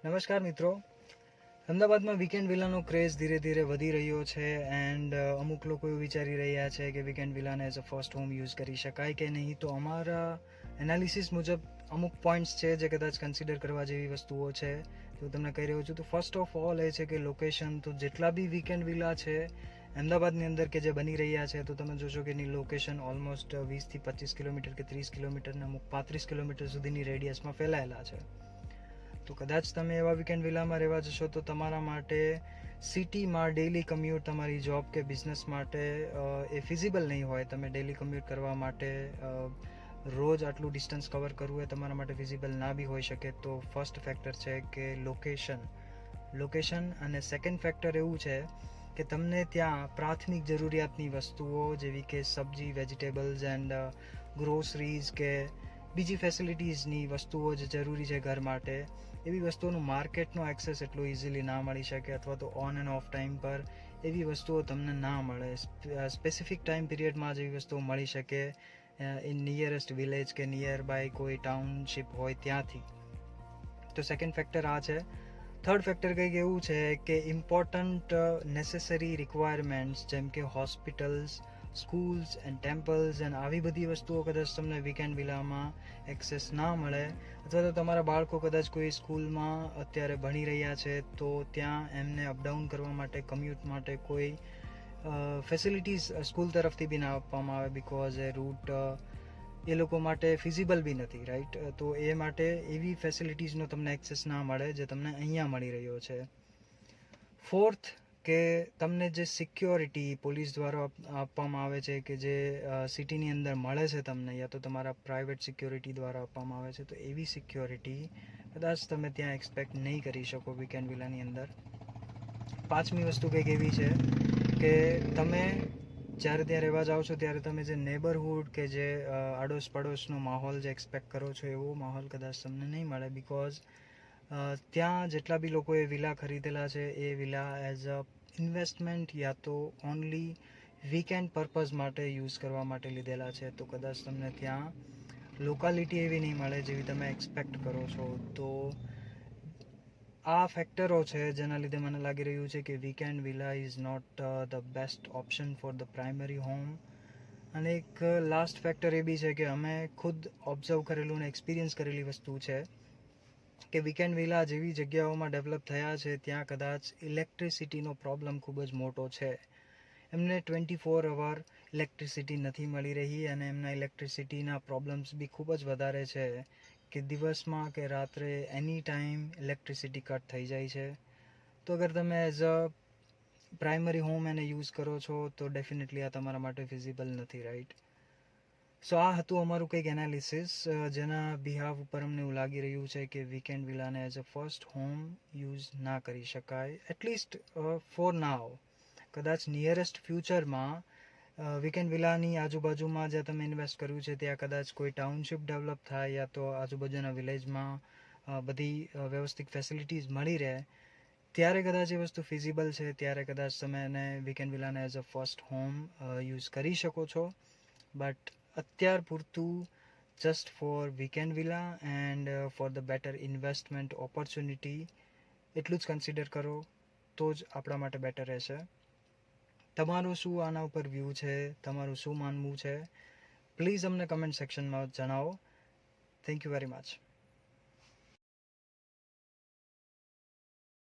નમસ્કાર મિત્રો. અમદાવાદમાં વીકેન્ડ વિલાનો ક્રેઝ ધીરે ધીરે વધી રહ્યો છે એન્ડ અમુક લોકો એવું વિચારી રહ્યા છે કે વીકેન્ડ વિલાને as a first home use કરી શકાય કે નહીં. તો અમારા એનાલિસિસ મુજબ અમુક પોઈન્ટ્સ છે જે કદાચ કન્સિડર કરવા જેવી વસ્તુઓ છે હું તમને કહી રહ્યો છું. તો ફર્સ્ટ ઓફ ઓલ એ છે કે લોકેશન. તો જેટલા બી વીકેન્ડ વિલા છે અમદાવાદની અંદર કે જે બની રહ્યા છે તો તમે જોશો કે એની લોકેશન ઓલમોસ્ટ 20 થી 25 કિલોમીટર કે 30 કિલોમીટર ને અમુક 35 કિલોમીટર સુધીની રેડિયસમાં ફેલાયેલા છે. તો કદાચ તમે એવા વીકેન્ડ વિલામાં રહેવા જશો તો તમારા માટે સિટીમાં ડેઇલી કમ્યુટ તમારી જોબ કે બિઝનેસ માટે એ ફિઝિબલ નહીં હોય. તમે ડેઇલી કમ્યુટ કરવા માટે રોજ આટલું ડિસ્ટન્સ કવર કરવું એ તમારા માટે ફિઝિબલ ના બી હોઈ શકે. તો ફર્સ્ટ ફેક્ટર છે કે લોકેશન. અને સેકન્ડ ફેક્ટર એવું છે કે તમને ત્યાં પ્રાથમિક જરૂરિયાતની વસ્તુઓ જેવી કે સબ્જી, વેજીટેબલ્સ એન્ડ ગ્રોસરીઝ કે બીજી ફેસિલિટીઝની વસ્તુઓ જે જરૂરી છે ઘર માટે એવી વસ્તુઓનું માર્કેટનો એક્સેસ એટલો ઇઝીલી ના મળી શકે અથવા તો ઓન એન્ડ ઓફ ટાઈમ પર એવી વસ્તુઓ તમને ના મળે. સ્પેસિફિક ટાઈમ પીરિયડમાં જેવી વસ્તુઓ મળી શકે ઇન નિયરેસ્ટ વિલેજ કે નિયર બાય કોઈ ટાઉનશીપ હોય ત્યાંથી. તો સેકન્ડ ફેક્ટર આ છે. થર્ડ ફેક્ટર કંઈક એવું છે કે ઇમ્પોર્ટન્ટ નેસેસરી રિક્વાયરમેન્ટ્સ જેમ કે hospitals, schools and temples and આવી બધી વસ્તુઓ કદાચ તમને વીકેન્ડ વિલામાં એક્સેસ ના મળે અથવા તો તમારા બાળકો કદાચ કોઈ સ્કૂલમાં અત્યારે ભણી રહ્યા છે તો ત્યાં એમને અપડાઉન કરવા માટે કમ્યુટ માટે કોઈ ફેસિલિટીઝ સ્કૂલ તરફથી બી ના આપવામાં આવે બિકોઝ એ રૂટ એ લોકો માટે ફિઝિબલ બી નથી, રાઈટ. તો એ માટે એવી ફેસિલિટીઝનો તમને એક્સેસ ના મળે જે તમને અહીંયા મળી રહ્યો છે. ફોર્થ કે તમને જે સિક્યોરિટી પોલીસ દ્વારા આપવામાં આવે છે કે જે સિટીની અંદર મળે છે તમને યા તો તમારા પ્રાઇવેટ સિક્યોરિટી દ્વારા આપવામાં આવે છે તો એવી સિક્યોરિટી કદાચ તમે ત્યાં એક્સપેક્ટ નહીં કરી શકો વીકેન્ડ વિલાની અંદર. પાંચમી વસ્તુ કંઈક એવી છે કે તમે જ્યારે ત્યાં રહેવા જાઓ છો ત્યારે તમે જે નેબરહુડ કે જે આડોશ પડોશનો માહોલ જે એક્સપેક્ટ કરો છો એવો માહોલ કદાચ તમને નહીં મળે બિકોઝ ત્યાં જેટલા બી લોકોએ વિલા ખરીદેલા છે એ વિલા એઝ અ ઇન્વેસ્ટમેન્ટ યા તો ઓનલી વીકેન્ડ પર્પઝ માટે યુઝ કરવા માટે લીધેલા છે. તો કદાચ તમને ત્યાં લોકાલિટી એવી નહીં મળે જેવી તમે એક્સપેક્ટ કરો છો. તો આ ફેક્ટરો છે જેના લીધે મને લાગી રહ્યું છે કે weekend villa is not the best option for the primary home. અને એક લાસ્ટ ફેક્ટર એ બી છે કે અમે ખુદ ઓબ્ઝર્વ કરેલું અને એક્સપિરિયન્સ કરેલી વસ્તુ છે કે વીકેન્ડ વિલા જેવી જગ્યાઓમાં ડેવલપ થયા છે ત્યાં કદાચ ઇલેક્ટ્રિસિટીનો પ્રોબ્લેમ ખૂબ જ મોટો છે. એમને 24 અવર ઇલેક્ટ્રિસિટી નથી મળી રહી અને એમના ઇલેક્ટ્રિસિટીના પ્રોબ્લેમ્સ બી ખૂબ જ વધારે છે કે દિવસમાં કે રાત્રે એની ટાઈમ ઇલેક્ટ્રિસિટી કટ થઈ જાય છે. તો અગર તમે એઝ અ પ્રાઇમરી હોમ એને યુઝ કરો છો તો ડેફિનેટલી આ તમારા માટે ફિઝિબલ નથી, રાઈટ. સો આ હતું અમારું કંઈક એનાલિસિસ જેના બિહાવ ઉપર અમને એવું લાગી રહ્યું છે કે વીકેન્ડ વિલાને as a first home use ના કરી શકાય એટલીસ્ટ ફોર નાવ. કદાચ નિયરેસ્ટ ફ્યુચરમાં વીકેન્ડ વિલાની આજુબાજુમાં જ્યાં તમે ઇન્વેસ્ટ કર્યું છે ત્યાં કદાચ કોઈ ટાઉનશીપ ડેવલપ થાય યા તો આજુબાજુના વિલેજમાં બધી વ્યવસ્થિત ફેસિલિટીઝ મળી રહે ત્યારે કદાચ એ વસ્તુ ફિઝિબલ છે. ત્યારે કદાચ તમે એને વીકેન્ડ વિલાને as a first home use કરી શકો છો. બટ અત્યાર પૂરતું just for weekend villa and for the better investment opportunity એટલું જ કન્સિડર કરો તો જ આપણા માટે બેટર રહેશે. તમારું શું આના ઉપર વ્યૂ છે, તમારું શું માનવું છે, પ્લીઝ અમને કમેન્ટ સેક્શનમાં જણાવો. Thank you very much.